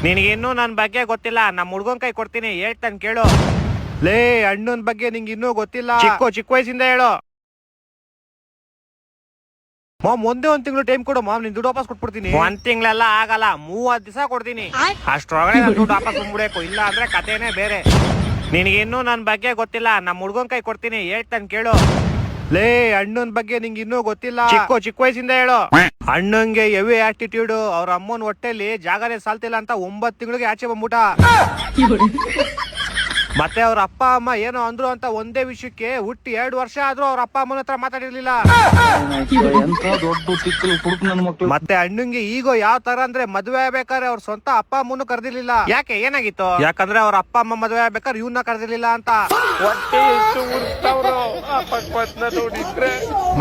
ನಿನಗಿನ್ನೂ ನನ್ ಬಗ್ಗೆ ಗೊತ್ತಿಲ್ಲ. ನಮ್ಮ ಹುಡ್ಗನ್ ಕೈ ಕೊಡ್ತೀನಿ, ಹೇಳ್ತಾನೆ ಕೇಳು. ಲೇ, ಅಣ್ಣನ್ ಬಗ್ಗೆ ನಿಂಗೆ ಇನ್ನೂ ಗೊತ್ತಿಲ್ಲ. ಚಿಕ್ಕ ವಯಸ್ಸಿಂದ ಹೇಳು. ಮಾಮ್, ಒಂದೇ ಒಂದ್ ತಿಂಗಳು ಟೈಮ್ ಕೊಡು ಮಾಮ್, ನಿನ್ ದುಡ್ಡು ವಾಪಸ್ ಕೊಟ್ಬಿಡ್ತೀನಿ. ಒಂದ್ ತಿಂಗಳೆಲ್ಲ ಆಗಲ್ಲ, 30 ದಿವಸ ಕೊಡ್ತೀನಿ. ಅಷ್ಟ್ರೊಳಗಡೆ ನನ್ ದುಡ್ಡು ವಾಪಸ್ ಬಂದ್ಬಿಡಬೇಕು, ಇಲ್ಲ ಅಂದ್ರೆ ಕಥೆನೇ ಬೇರೆ. ನಿನಗಿನ್ನೂ ನನ್ ಬಗ್ಗೆ ಗೊತ್ತಿಲ್ಲ. ನಮ್ಮ ಹುಡ್ಗನ್ ಕೈ ಕೊಡ್ತೀನಿ, ಹೇಳ್ತಾನೆ ಕೇಳು. ಲೇ, ಅಣ್ಣನ್ ಬಗ್ಗೆ ನಿಂಗೆ ಇನ್ನೂ ಗೊತ್ತಿಲ್ಲ. ಚಿಕ್ಕ ವಯಸ್ಸಿಂದ ಹೇಳು. ಅಣ್ಣಂಗೆ ಹೆವಿ ಆಟಿಟ್ಯೂಡ್. ಅವ್ರ ಅಮ್ಮನ ಹೊಟ್ಟೆಲಿ ಜಾಗನೇ ಸಾಲ್ತಿಲ್ಲ ಅಂತ 9 ತಿಂಗಳಿಗೆ ಆಚೆ ಬಂದ್ಬಿಟ್ಟ. ಮತ್ತೆ ಅವ್ರ ಅಪ್ಪ ಅಮ್ಮ ಏನೋ ಅಂದ್ರು ಅಂತ ಒಂದೇ ವಿಷಯಕ್ಕೆ ಹುಟ್ಟಿ 2 ವರ್ಷ ಆದ್ರೂ ಅವ್ರ ಅಪ್ಪ ಅಮ್ಮನ ಹತ್ರ ಮಾತಾಡಿರ್ಲಿಲ್ಲ. ಮತ್ತೆ ಅಣ್ಣಂಗೆ ಈಗ ಯಾವ ತರ ಅಂದ್ರೆ ಮದ್ವೆ ಆಗ್ಬೇಕಾದ್ರೆ ಅವ್ರ ಸ್ವಂತ ಅಪ್ಪ ಅಮ್ಮನು ಕರೆದಿರ್ಲಿಲ್ಲ. ಯಾಕೆ, ಏನಾಗಿತ್ತು? ಯಾಕಂದ್ರೆ ಅವ್ರ ಅಪ್ಪ ಅಮ್ಮ ಮದ್ವೆ ಆಗ್ಬೇಕಾದ್ರೆ ಇವನ್ನ ಕರೆದಿರ್ಲಿಲ್ಲ ಅಂತ.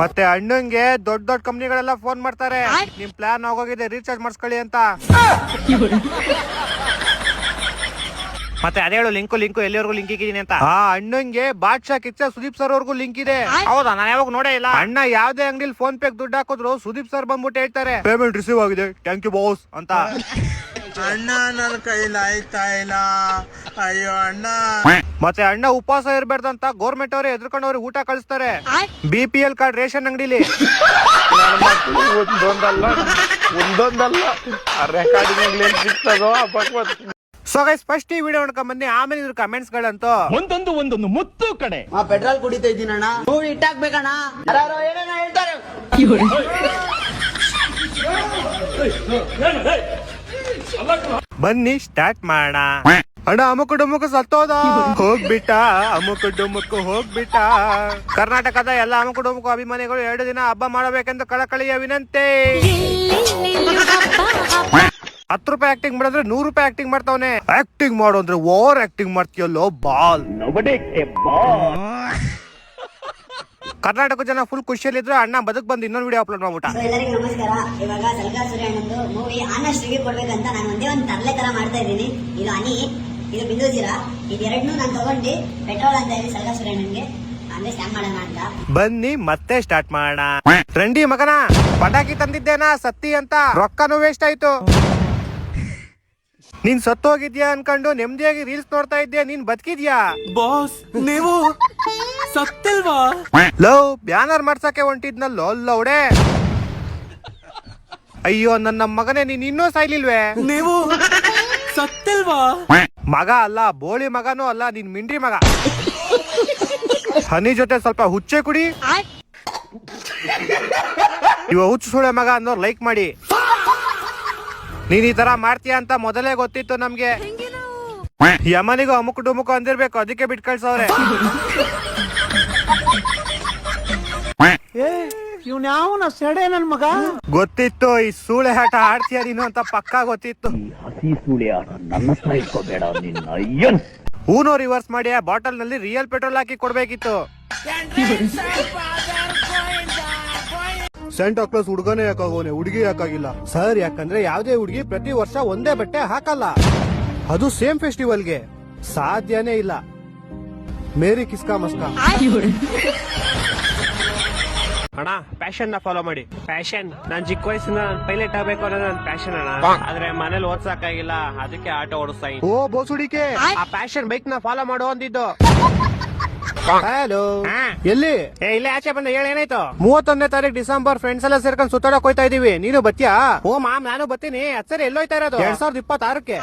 ಮತ್ತೆ ಅಣ್ಣಂಗೆ ದೊಡ್ಡ ಕಂಪ್ನಿಗಳೆಲ್ಲ ಫೋನ್ ಮಾಡ್ತಾರೆ, ನಿಮ್ ಪ್ಲಾನ್ ಆಗೋಗಿದೆ, ರೀಚಾರ್ಜ್ ಮಾಡಿಸ್ಕೊಳ್ಳಿ ಅಂತ. ಮತ್ತೆ ಅದೇ ಹೇಳು, ಲಿಂಕು ಎಲ್ಲಿವರೆಗೂ ಲಿಂಕ್ ಇದ್ದೀನಿ ಅಂತ. ಅಣ್ಣಂಗೆ ಬಾದ್ಶಾ ಕಿಚ್ಚ ಸುದೀಪ್ ಸರ್ ಅವ್ರಿಗೂ ಲಿಂಕ್ ಇದೆ. ಹೌದಾ? ನಾನು ಯಾವಾಗ ನೋಡೇ ಇಲ್ಲ. ಅಣ್ಣ ಯಾವ್ದೇ ಅಂಗಡಿಲಿ ಫೋನ್ ಪೇ ದುಡ್ಡು ಹಾಕಿದ್ರು ಸುದೀಪ್ ಸರ್ ಬಂದ್ಬಿಟ್ಟು ಹೇಳ್ತಾರೆ, ಪೇಮೆಂಟ್ ರಿಸೀವ್ ಆಗಿದೆ, ಥ್ಯಾಂಕ್ ಯು ಬಾಸ್ ಅಂತ. ಅಣ್ಣ, ನನ್ನ ಕೈಲಿ ಆಯ್ತಾ ಇಲ್ಲ, ಅಯ್ಯೋ ಅಣ್ಣ. ಮತ್ತೆ ಅಣ್ಣ ಉಪವಾಸ ಇರ್ಬೇಡ್ದಂತ ಗೌರ್ಮೆಂಟ್ ಅವರೇ ಎದ್ರಕೊಂಡವ್ರಿಗೆ ಊಟ ಕಳಿಸ್ತಾರೆ, BPL ಕಾರ್ಡ್ ರೇಷನ್ ಅಂಗಡಿಲಿ. ಒಂದೊಂದಲ್ಲ ರೆಕಾರ್ಡಿಂಗ್ ಸಿಗ್ತದೋ ಭಗವತ್. ಸೊ ಗೈಸ್, ಫಸ್ಟ್ ಈ ವಿಡಿಯೋ ನೋಡ್ಕೊಂಡ್ ಬನ್ನಿ, ಆಮೇಲೆ ಇದ್ರ ಕಮೆಂಟ್ಸ್ ಗಳಂತೂ ಒಂದೊಂದು ಮುತ್ತು ಕಡೆ. ಪೆಟ್ರೋಲ್ ಕುಡಿತಾ ಇದ್ದೀನಣ್ಣ, ಮೂವಿ ಇಟ್ಟಾಕ್ಬೇಕಣ್ಣ, ಏನೇನೋ ಹೇಳ್ತಾರೆ. ಬನ್ನಿ ಸ್ಟಾರ್ಟ್ ಮಾಡೋಣ. ಅಣ್ಣ, ಅಮುಕು ಡುಮುಕು ಸತ್ತೋದ, ಹೋಗ್ಬಿಟ್ಟ, ಅಮುಕು ಡುಮುಕು ಹೋಗ್ಬಿಟ್ಟ. ಕರ್ನಾಟಕದ ಎಲ್ಲ ಅಮುಕು ಡುಮುಕು ಅಭಿಮಾನಿಗಳು 2 ದಿನ ಹಬ್ಬ ಮಾಡಬೇಕೆಂದು ಕಳಕಳಿಯ ವಿನಂತಿ. 10 ರೂಪಾಯಿ ಆಕ್ಟಿಂಗ್ ಮಾಡಿದ್ರೆ 100 ರೂಪಾಯಿ ಆಕ್ಟಿಂಗ್ ಮಾಡ್ತಾವನೆ. ಆಕ್ಟಿಂಗ್ ಮಾಡು ಅಂದ್ರೆ ಓವರ್ ಆಕ್ಟಿಂಗ್ ಮಾಡ್ತೀಯಲ್ಲೋ ಬಾಲ್. ಕರ್ನಾಟಕ ಜನ ಫುಲ್ ಖುಷಿಯಲ್ಲಿದ್ರು. ಅಣ್ಣ ಬದುಕ್ ಬಂದು ಇನ್ನೊಂದು ವಿಡಿಯೋ ಅಪ್ಲೋಡ್ ಮಾಡ್ಬಿಟ್ಟ. ಎಲ್ಲರಿಗೂ ನಮಸ್ಕಾರ. ಇವಾಗ ಸಲ್ಗಾ ಸೂರ್ಯ ಅಣ್ಣಂದು ಮೂವಿ ಆನೆಸ್ಟ್ ರಿವ್ಯೂ ಕೊಡ್ಬೇಕಂತ ನಾನು ಒಂದೇ ಒಂದು ತರಲೆ ತರ ಮಾಡ್ತಾ ಇದ್ದೀನಿ. ಇದು ಹನಿ, ಇದು ಬಿಂದು ಜೀರಾ, ಇದೆರಡನ್ನೂ ನಾನು ತಗೊಂಡು ಪೆಟ್ರೋಲ್ ಅಂತ ಹೇಳಿ ಸಲ್ಗಾ ಸೂರ್ಯ ಅಣ್ಣನ್ಗೆ ಅಂದ್ರೆ ಸ್ಕ್ಯಾಮ್ ಮಾಡೋಣ ಅಂತ. ಬನ್ನಿ ಮತ್ತೆ ಸ್ಟಾರ್ಟ್ ಮಾಡೋಣ. ರಂಡಿ ಮಗನ, ಪಟಾಕಿ ತಂದಿದ್ದೇನಾ ಸತ್ತಿ ಅಂತ, ರೊಕ್ಕನೂ ವೇಸ್ಟ್ ಆಯ್ತು. ನೀನ್ ಸತ್ತೋಗಿದ್ಯಾ ಅನ್ಕೊಂಡು ನೆಮ್ಮದಿಯಾಗಿ ರೀಲ್ಸ್ ನೋಡ್ತಾ ಇದ್ಯಾ, ನೀನ್ ಬದುಕಿದ್ಯಾ? ಬಾಸ್, ನೀವು ಸತ್ತಿಲ್ವಾ? Love banner ಮಾಡ್ಸಕ್ಕೆ ಹೊಂಟಿದ್ನಲ್ಲೋ ಲೌಡೆ. ಅಯ್ಯೋ ನನ್ನ ಮಗನೇ, ನೀನ್ ಇನ್ನೂ ಸಾಯ್ಲಿಲ್ವೇ? ನೀವು ಸತ್ತಿಲ್ವಾ? ಮಗ ಅಲ್ಲ, ಬೋಳಿ ಮಗನೂ ಅಲ್ಲ, ನೀನ್ ಮಿಂಡ್ರಿ ಮಗ. ಹನಿ ಜೊತೆ ಸ್ವಲ್ಪ ಹುಚ್ಚೆ ಕುಡಿ. ಇವ ಹುಚ್ಚು ಸುಳೆ ಮಗ ಅನ್ನೋರು ಲೈಕ್ ಮಾಡಿ. ನೀನ್ ಈ ತರ ಮಾಡ್ತೀಯ ಅಂತ ಮೊದಲೇ ಗೊತ್ತಿತ್ತು ನಮ್ಗೆ. ಯಮನಿಗೂ ಅಮುಕು ಡುಮುಕು ಅಂದಿರ್ಬೇಕು, ಅದಕ್ಕೆ ಬಿಟ್ ಕಳ್ಸವ್ರೆ. ಇವ್ನ ಯಾವನ ಸೆಡೆ ನನ್ ಮಗ. ಗೊತ್ತಿತ್ತು ಈ ಸೂಳೆ ಆಟ ಆಡ್ತೀಯ ನೀನು ಅಂತ ಪಕ್ಕಾ ಗೊತ್ತಿತ್ತು. ಹೂನೋ ರಿವರ್ಸ್ ಮಾಡಿ ಆ ಬಾಟಲ್ ನಲ್ಲಿ ರಿಯಲ್ ಪೆಟ್ರೋಲ್ ಹಾಕಿ ಕೊಡ್ಬೇಕಿತ್ತು. ಸೆಂಟಾ ಕ್ಲಾಸ್ ಹುಡುಗನೇ ಯಾಕಾಗೋನೆ, ಹುಡುಗಿ ಯಾಕಾಗಿಲ್ಲ ಸರ್? ಯಾಕಂದ್ರೆ ಯಾವ್ದೇ ಹುಡುಗಿ ಪ್ರತಿ ವರ್ಷ ಒಂದೇ ಬಟ್ಟೆ ಹಾಕಲ್ಲ, ಅದು ಸೇಮ್ ಫೆಸ್ಟಿವಲ್ಗೆ. ಸಾಧ್ಯನೇ ಇಲ್ಲ. ಮೇರಿ ಕಿಸ್ಕಾ ಮಸ್ಕಾ. ಅಣ್ಣ, ಪ್ಯಾಷನ್ ನ ಫಾಲೋ ಮಾಡಿ. ಪ್ಯಾಷನ್, ನಾನ್ ಚಿಕ್ಕ ವಯಸ್ಸಿನ ಪೈಲಟ್ ಆಗ್ಬೇಕು ಅನ್ನೋದು ನನ್ನ ಪ್ಯಾಷನ್ ಅಣ್ಣ. ಆದ್ರೆ ಮನೇಲಿ ಓದ್ಸಕ್ಕಾಗಿಲ್ಲ, ಅದಕ್ಕೆ ಆಟೋ ಓಡಿಸ್ತಾ ಇದ್ದೀನಿ. ಓ ಬೋಸುಡಿಕೆ, ಆ ಪ್ಯಾಷನ್ ಬೈಕ್ ನ ಫಾಲೋ ಮಾಡು ಅಂದಿದ್ದು. ಹಲೋ, ಎಲ್ಲಿ? ಇಲ್ಲೇ ಆಚೆ ಬಂದ, ಹೇಳ ಏನಾಯ್ತು? 31ನೇ ತಾರೀಕು ಡಿಸೆಂಬರ್ ಫ್ರೆಂಡ್ಸ್ ಎಲ್ಲ ಸೇರ್ಕೊಂಡು ಸುತ್ತಾಡಕ್ ಹೋಯ್ತಾ ಇದೀವಿ. ನೀನು ಬತ್ತೀಯಾ? ಓ ಮಾಮ್, ನಾನು ಬತ್ತೀನಿ. ಸರಿ, ಎಲ್ಲೋಯ್ತಾ ಇರೋದು? 2026ಕ್ಕೆ.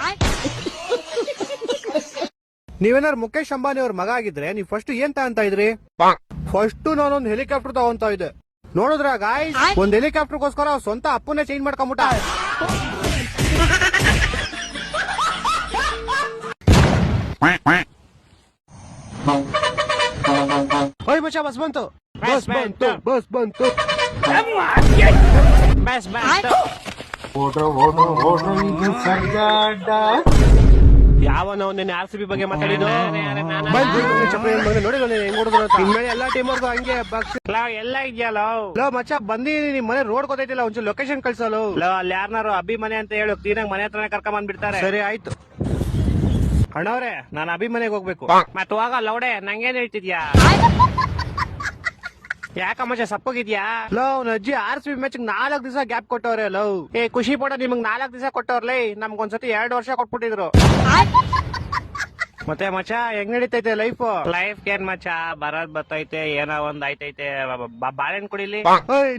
ನೀವೇನಾರು ಮುಖೇಶ್ ಅಂಬಾನಿ ಅವ್ರ ಮಗ ಆಗಿದ್ರೆ ನೀವ್ ಫಸ್ಟ್ ಏನ್ ತಗೊಂತ ಇದ್ರಿ? ಫಸ್ಟ್ ನಾನೊಂದ್ ಹೆಲಿಕಾಪ್ಟರ್ ತಗೊಂತ ಇದ್ದೆ. ನೋಡಿದ್ರ ಗಾಯ್ಸ್, ಒಂದ್ ಹೆಲಿಕಾಪ್ಟರ್ಗೋಸ್ಕರ ಸ್ವಂತ ಅಪ್ಪನೇ ಚೇಂಜ್ ಮಾಡ್ಕೊಂಬಿಟ್ಟ. ಓಯ್ ಮಚ್ಚ, ಬಸ್ ಬಂತು. ಯಾವನ ನಿನ್ನೆ RCB ಬಗ್ಗೆ ಮಾತಾಡಿದ್ದು? ನೋಡಿಲ್ಲ ಎಲ್ಲ ಟೀಮ್ ಅವ್ರಿಗೂ ಹಂಗೆ ಎಲ್ಲ ಇದೆಯಲ್ಲ. ಮಚ್ಚ ಬಂದಿದ್ದೀನಿ, ನಿಮ್ ಮನೆ ರೋಡ್ ಗೊತ್ತೈತಿಲ್ಲ, ಒಂಚೂರು ಲೊಕೇಶನ್ ಕಳ್ಸಲು. ಅಲ್ಲಿ ಯಾರನಾರು ಅಭಿ ಮನೆ ಅಂತ ಹೇಳಿ ಕ್ಲೀನಾಗಿ ಮನೆ ಹತ್ರನೇ ಕರ್ಕೊಂಡ್ ಬಂದ್ಬಿಡ್ತಾರೆ. ಸರಿ ಆಯ್ತು. ಅಣ್ಣವ್ರೆ, ನಾನು ಅಭಿ ಮನೆಗೆ ಹೋಗ್ಬೇಕು. ಮತ್ತೆ ಹೋಗ ಲೌಡೆ, ನಂಗೇನ್ ಹೇಳ್ತಿದ್ಯಾ? ಯಾಕ ಮಚ್ಚ ಸಪ್ಪಗಿದ್ಯಾ? ಲವ್ ಅಜ್ಜಿ RCB ಮ್ಯಾಚ್ 4 ದಿವಸ ಗ್ಯಾಪ್ ಕೊಟ್ಟವ್ರೆ. ಲವ್ ಖುಷಿ ಪಡ, ನಿಮಗ್ 4 ದಿವಸ ಕೊಟ್ಟವ್ರಲೇ, ನಮ್ಗೊಂದ್ಸತಿ 2 ವರ್ಷ ಕೊಟ್ಬಿಟ್ಟಿದ್ರು. ಮತ್ತೆ ಮಚ್ಚ ಹೆಂಗ್ ನಡೀತೈತೆ ಲೈಫ್? ಲೈಫ್ ಏನ್ ಮಚ್ಚ, ಬರೋದ್ ಬರ್ತೈತೆ, ಏನೋ ಒಂದ್ ಆಯ್ತೈತೆ. ಬಾಳೆಹಣ್ಣು ಕುಡಿಲಿ.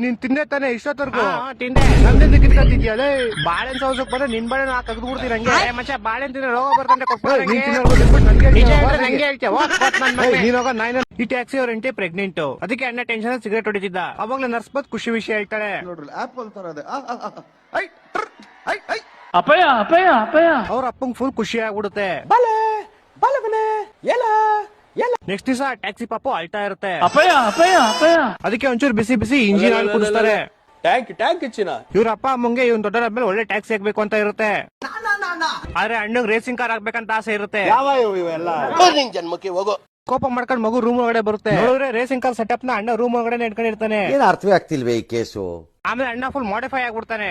ನೀನ್ ತಿಂದೆ ತಾನೆ ಇಷ್ಟೊತ್ತರ್ಗು? ತಿಂದೆ. ನಂದಿಂದ ಕಿತ್ಕೊಂತಿದ್ಯಲೇ? ಬಾಳೆಹಣ್ಣು ಸೌಸಕ್ ಬಂದ್ರೆ ನಿನ್ ಬಾಳೆಹಣ್ಣು ತೆಗೆದು ಬಿಡ್ತೀನಿ ಹಂಗೆ. ಮಚ್ಚ ಬಾಳೆಹಣ್ಣು ತಿಂದ್ರೆ ರೋಗ ಬರ್ತಂತೆ ನಂಗೆ ಹೇಳ್ತೀಯ? ಈ ಟ್ಯಾಕ್ಸಿ ಅವ್ರ ಹೆಂಡತಿ ಪ್ರೆಗ್ನೆಂಟ್, ಅದಕ್ಕೆ ಅಣ್ಣ ಟೆನ್ಷನ್ ಸಿಗರೇಟ್ ಹೊಡಿತಿದ್ದ. ಅವಾಗ್ಲೇ ನರ್ಸ್ ಬಂದ್ ಖುಷಿ ವಿಷಯ ಹೇಳ್ತಾಳೆ. ಅಪಯ ಅಪಯ ಅಪಯ. ಅವ್ರ ಅಪ್ಪಂಗ್ ಫುಲ್ ಖುಷಿ ಆಗ್ಬಿಡುತ್ತೆ. ನೆಕ್ಸ್ಟ್ ದಿವಸ ಟ್ಯಾಕ್ಸಿ ಪಾಪು ಅಳ್ತಾ ಇರುತ್ತೆ. ಅಪಯ ಅಪಯ ಅಪಯ. ಅದಕ್ಕೆ ಒಂಚೂರು ಬಿಸಿ ಬಿಸಿ ಇಂಜಿನ್ ಆಯಿಲ್ ಕುಡಿಸ್ತಾರೆ. ಟ್ಯಾಂಕ್ ಇಚ್ಚಿನ ಇವ್ರ ಅಪ್ಪ ಅಮ್ಮಂಗೆ ಇವ್ನ ದೊಡ್ಡ ಮೇಲೆ ಒಳ್ಳೆ ಟ್ಯಾಕ್ಸಿ ಆಗ್ಬೇಕು ಅಂತ ಇರುತ್ತೆ. ಆದ್ರೆ ಅಣ್ಣಂಗ್ ರೇಸಿಂಗ್ ಕಾರ್ ಆಗ್ಬೇಕಂತ ಆಸೆ ಇರುತ್ತೆ. ಜನ್ಮಕ್ಕೆ ಹೋಗೋ ಕೋಪ ಮಾಡ್ಕೊಂಡ್ ಮಗು ರೂಮ್ ಒಳಗಡೆ ಬರುತ್ತೆ. ನೋಡಿದ್ರೆ ರೇಸಿಂಗ್ ಕಾರ್ ಸೆಟಪ್ ನ ಅಣ್ಣ ರೂಮ್ ಒಳಗಡೆ ಇಟ್ಕೊಂಡಿರ್ತಾನೆ. ಏನ್ ಅರ್ಥವೇ ಆಗ್ತಿಲ್ವೇ ಈ ಕೇಸು? ಆಮೇಲೆ ಅಣ್ಣ ಫುಲ್ ಮಾಡಿಫೈ ಆಗ್ಬಿಡ್ತಾನೆ.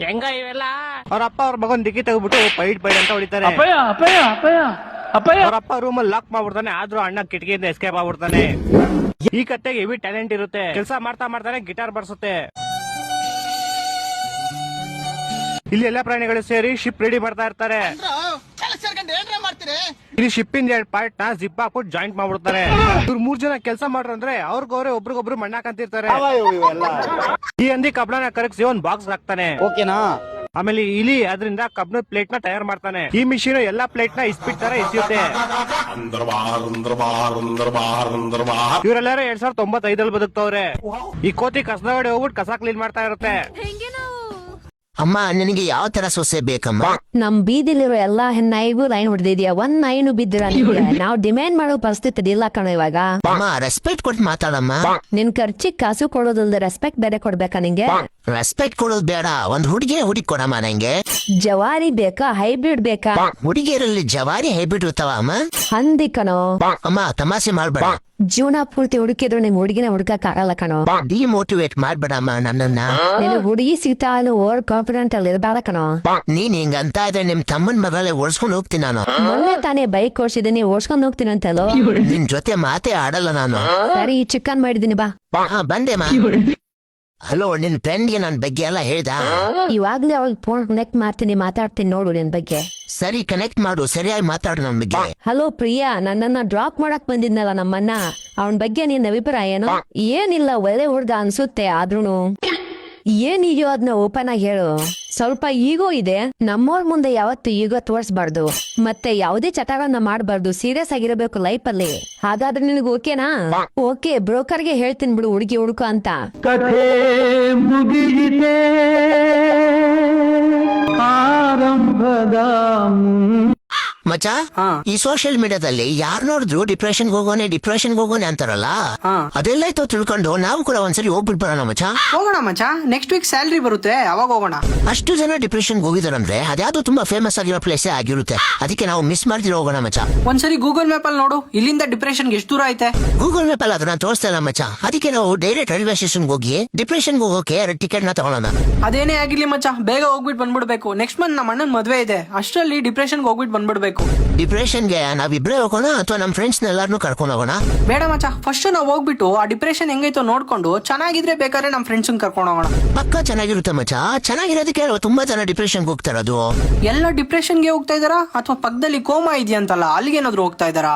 ಹೆಂಗ ಇವೆಲ್ಲ? ಅವ್ರ ಅಪ್ಪ ಅವ್ರ ಮಗನ್ ಡಿಕ್ಕಿ ತೆಗೆದ್ಬಿಟ್ಟು ಪೈಟ್ ಅಂತ ಹೊಡಿತಾರೆ. ಅಪಯ ಅಪಯ ಅಪಯ ಅಪಯ. ಅವ್ರ ಅಪ್ಪ ರೂಮ್ ಅಲ್ಲಿ ಲಾಕ್ ಮಾಡ್ಬಿಡ್ತಾನೆ. ಆದ್ರೂ ಅಣ್ಣ ಕಿಟಕಿಯಿಂದ ಎಸ್ಕೇಪ್ ಆಗ್ಬಿಡ್ತಾನೆ. ಈ ಕತ್ತೆಗೆ ಹೆವಿ ಟ್ಯಾಲೆಂಟ್ ಇರುತ್ತೆ. ಕೆಲಸ ಮಾಡ್ತಾ ಮಾಡ್ತಾನೆ ಗಿಟಾರ್ ಬರ್ಸುತ್ತೆ. ಇಲ್ಲಿ ಎಲ್ಲಾ ಪ್ರಾಣಿಗಳು ಸೇರಿ ಶಿಪ್ ರೆಡಿ ಮಾಡ್ತಾ ಇರ್ತಾರೆ. ಇಲ್ಲಿ ಶಿಪ್ ಇಂದ 2 ಪಾರ್ಟ್ ನ ಜಿಪ್ ಹಾಕ್ಬಿಟ್ಟು ಜಾಯಿಂಟ್ ಮಾಡ್ಬಿಡ್ತಾರೆ. ಇವ್ರು 3 ಜನ ಕೆಲಸ ಮಾಡ್ರಂದ್ರೆ ಅವ್ರಿಗವ್ರೆ ಒಬ್ರಿಗೊಬ್ರು ಮಣ್ಣಾಕಂತಿರ್ತಾರೆ. ಈ ಹಂದಿ ಕಬ್ಣನ ಕರಗಿಸಿ ಒಂದ್ ಬಾಕ್ಸ್ ಹಾಕ್ತಾನೆ. ಓಕೆನಾ? ಆಮೇಲೆ ಇಲಿ ಅದರಿಂದ ಕಬ್ಣದ ಪ್ಲೇಟ್ ನ ತಯಾರು ಮಾಡ್ತಾನೆ. ಈ ಮಿಷಿನ್ ಎಲ್ಲಾ ಪ್ಲೇಟ್ ನ ಇಸ್ಪಿಟ್ ತರ ಎಸೆಯುತ್ತೆ. ಇವರೆಲ್ಲರೂ 2095 ಬದುಕ್ತವ್ರೆ. ಈ ಕೋತಿ ಕಸದಗಡೆ ಹೋಗ್ಬಿಟ್ಟು ಕಸ ಕ್ಲೀನ್ ಮಾಡ್ತಾ ಇರುತ್ತೆ. ಅಮ್ಮ ನಿನಗೆ ಯಾವ ತರ ಸೊಸೆ ಬೇಕಮ್ಮ? ನಮ್ ಬೀದಿಲಿರೋ ಎಲ್ಲಾ ಹೆಣ್ಣಾಯಿಗೂ ಲೈನ್ ಹೊಡೆದಿದ್ಯಾ, ಒಂದ್ ನಾಯಿನು ಬಿದ್ದಿರ. ನಾವ್ ಡಿಮ್ಯಾಂಡ್ ಮಾಡೋ ಪರಿಸ್ಥಿತಿ ಇಲ್ಲ ಕಣ ಇವಾಗ. ಅಮ್ಮ ರೆಸ್ಪೆಕ್ಟ್ ಕೊಟ್ಟು ಮಾತಾಡಮ್ಮ. ನಿನ್ ಖರ್ಚಿಗೆ ಕಾಸು ಕೊಡೋದಲ್ದೆ ರೆಸ್ಪೆಕ್ಟ್ ಬೇರೆ ಕೊಡ್ಬೇಕಾ ನಿಂಗೆ? ರೆಸ್ಪೆಕ್ಟ್ ಕೊಡೋದು ಬೇಡ, ಒಂದ್ ಹುಡುಗಿ ಕೊಡಮ್ಮ ನಂಗೆ. ಜವಾರಿ ಬೇಕಾ ಹೈಬ್ರಿಡ್ ಬೇಕಾ? ಹುಡುಗಿಯರಲ್ಲಿ ಜವಾರಿ ಹೈಬ್ರಿಡ್ ಇರ್ತಾವ ಅಮ್ಮ. ಹಂದಿ ಕಣೋ. ಅಮ್ಮ ತಮಾಷೆ ಮಾಡ್ಬೇಡ. ಜೀವನ ಪೂರ್ತಿ ಹುಡುಕಿದ್ರು ನಿಮ್ ಹುಡುಗಿನ ಹುಡುಕಕ್ ಆಗಲ್ಲ ಕಣೋ. ಡಿಮೋಟಿವೇಟ್ ಮಾಡ್ಬೇಡಮ್ಮ ನನ್ನನ್ನ. ನಿನ್ ಹುಡುಗಿ ಸಿಗ್ತಾಳು ಓವರ್ ಕಾನ್ಫಿಡೆಂಟ್ ಅಲ್ಲಿ ಇರಬೇಡ ಕಣೋ. ನೀನ್ ಹಿಂಗಂತ ಇದ್ರೆ ನಿಮ್ ತಮ್ಮನ್ ಮಗಳೇ ಓಡಿಸ್ಕೊಂಡು ಹೋಗ್ತೀನಿ ನಾನು. ಮೊನ್ನೆ ತಾನೇ ಬೈಕ್ ಓಡಿಸಿದೀನಿ, ಓಡಿಸ್ಕೊಂಡ್ ಹೋಗ್ತೀನಿ ಅಂತಲೋ. ನಿನ್ ಜೊತೆ ಮಾತೇ ಆಡಲ್ಲ ನಾನು. ಸರಿ ಚಿಕನ್ ಮಾಡಿದೀನಿ ಬಾ. ಹಾ ಬಂದೆಮ್ಮ. ಹಲೋ, ನಿನ್ ಫ್ರೆಂಡ್ಗೆ ನನ್ ಬಗ್ಗೆ ಎಲ್ಲ ಹೇಳ್ದ? ಇವಾಗ್ಲೇ ಅವ್ಳಿಗೆ ಫೋನ್ ಕನೆಕ್ಟ್ ಮಾಡ್ತೀನಿ, ಮಾತಾಡ್ತೀನಿ ನೋಡು ನಿನ್ ಬಗ್ಗೆ. ಸರಿ ಕನೆಕ್ಟ್ ಮಾಡು, ಸರಿಯಾಗಿ ಮಾತಾಡು ನನ್ ಬಗ್ಗೆ. ಹಲೋ ಪ್ರಿಯಾ, ನನ್ನನ್ನ ಡ್ರಾಪ್ ಮಾಡಕ್ ಬಂದಿದ್ನಲ್ಲ ನಮ್ಮನ್ನ, ಅವನ್ ಬಗ್ಗೆ ನಿನ್ ಅಭಿಪ್ರಾಯ ಏನು? ಏನಿಲ್ಲ, ಒಳ್ಳೆ ಹುಡ್ಗ ಅನ್ಸುತ್ತೆ, ಆದ್ರೂನು ಏನಿದೆಯೋ ಅದನ್ನ ಓಪನ್ ಆಗಿ ಹೇಳು. ಸ್ವಲ್ಪ ಈಗೋ ಇದೆ, ನಮ್ಮೋರ್ ಮುಂದೆ ಯಾವತ್ತು ಈಗೋ ತೋರ್ಸ್ಬಾರ್ದು, ಮತ್ತೆ ಯಾವುದೇ ಚಟಗಳನ್ನ ಮಾಡಬಾರ್ದು, ಸೀರಿಯಸ್ ಆಗಿರಬೇಕು ಲೈಫ್ ಅಲ್ಲಿ. ಹಾಗಾದ್ರೆ ನಿನಗೆ ಓಕೆನಾ? ಓಕೆ, ಬ್ರೋಕರ್ಗೆ ಹೇಳ್ತೀನಿ ಬಿಡು ಹುಡುಗಿ ಹುಡುಕ ಅಂತ. ಕಥೆ ಮುಗಿದಿದೆ ಆರಂಭದ ಮಚ್ಚ, ಈ ಸೋಷಿಯಲ್ ಮೀಡಿಯಾದಲ್ಲಿ ಯಾರು ನೋಡಿದ್ರು ಡಿಪ್ರೆಷನ್ ಹೋಗೋನೆ ಅಂತಾರಲ್ಲ, ಅದೆಲ್ಲ ಇತ್ತು ತಿಳ್ಕೊಂಡು ನಾವು ಕೂಡ ಒಂದ್ಸರಿ ಹೋಗ್ಬಿಟ್ಟು ಬರೋಣ ಮಚ್ಚ. ಹೋಗೋಣ ಮಚ್ಚ, ನೆಕ್ಸ್ಟ್ ವೀಕ್ ಸ್ಯಾಲ್ರಿ ಬರುತ್ತೆ, ಅವಾಗ ಹೋಗೋಣ. ಅಷ್ಟು ಜನ ಡಿಪ್ರೆಷನ್ ಹೋಗಿದಾರಂದ್ರೆ ಅದ್ಯಾವ್ದು ತುಂಬಾ ಫೇಮಸ್ ಆಗಿರೋ ಪ್ಲೇಸ್ ಆಗಿರುತ್ತೆ. ಅದಕ್ಕೆ ನಾವು ಮಿಸ್ ಮಾಡ್ತಿರೋ ಹೋಗೋಣ ಮಚ್ಚ. ಒಂದ್ಸರಿ ಗೂಗಲ್ ಮ್ಯಾಪ್ ಅಲ್ಲಿ ನೋಡು, ಇಲ್ಲಿಂದ ಡಿಪ್ರೆಷನ್ ಎಷ್ಟು ದೂರ ಐತೆ. ಗೂಗಲ್ ಮ್ಯಾಪ್ ಅಲ್ಲಿ ಅದನ್ನ ತೋರಿಸ್ತಾ ಇಲ್ಲ ಮಚ್ಚ. ಅದಕ್ಕೆ ನಾವು ಡೈರೆಕ್ಟ್ ರೈಲ್ವೆ ಸ್ಟೇಷನ್ ಹೋಗಿ ಡಿಪ್ರೆಷನ್ ಹೋಗೋಕೆ ಟಿಕೆಟ್ ನ ತಗೊಳ್ಳೋಣ. ಅದೇನೇ ಆಗಿರ್ಲಿ ಮಚ್ಚ, ಬೇಗ ಹೋಗ್ಬಿಟ್ಟು ಬಂದ್ಬಿಡ್ಬೇಕು. ನೆಕ್ಸ್ಟ್ ಮಂತ್ ನಮ್ಮ ಅಣ್ಣನ್ ಮದ್ವೆ ಇದೆ, ಅಷ್ಟರಲ್ಲಿ ಡಿಪ್ರೆಷನ್ ಹೋಗ್ಬಿಟ್ಟು ಬಂದ್ಬಿಡ್ಬೇಕು. ಡಿಪ್ರೆಷನ್ಗೆ ನಾವಿಬ್ರೇ ಹೋಗೋಣ ಅಥವಾ ನಮ್ ಫ್ರೆಂಡ್ಸ್ ಎಲ್ಲಾರನ್ನೂ ಕರ್ಕೊಂಡು ಹೋಗೋಣ? ಬೇಡ ಮಚ್ಚ, ಫಸ್ಟ್ ನಾವು ಹೋಗ್ಬಿಟ್ಟು ಆ ಡಿಪ್ರೆಷನ್ ಹೆಂಗೈತೋ ನೋಡ್ಕೊಂಡು ಚೆನ್ನಾಗಿದ್ರೆ ಬೇಕಾದ್ರೆ ನಮ್ ಫ್ರೆಂಡ್ಸ್ ಕರ್ಕೊಂಡು ಹೋಗೋಣ. ಪಕ್ಕ ಚೆನ್ನಾಗಿರುತ್ತೆ ಮಚ್ಚ. ಚೆನ್ನಾಗಿರೋದಕ್ಕೆ ತುಂಬಾ ಜನ ಡಿಪ್ರೆಷನ್ ಹೋಗ್ತಾ ಇರೋದು. ಎಲ್ಲ ಡಿಪ್ರೆಷನ್ಗೆ ಹೋಗ್ತಾ ಇದಾರಾ ಅಥವಾ ಪಕ್ಕದಲ್ಲಿ ಕೋಮಾ ಇದೆಯಂತಲ್ಲ ಅಲ್ಲಿಗೇನಾದ್ರು ಹೋಗ್ತಾ ಇದಾರಾ?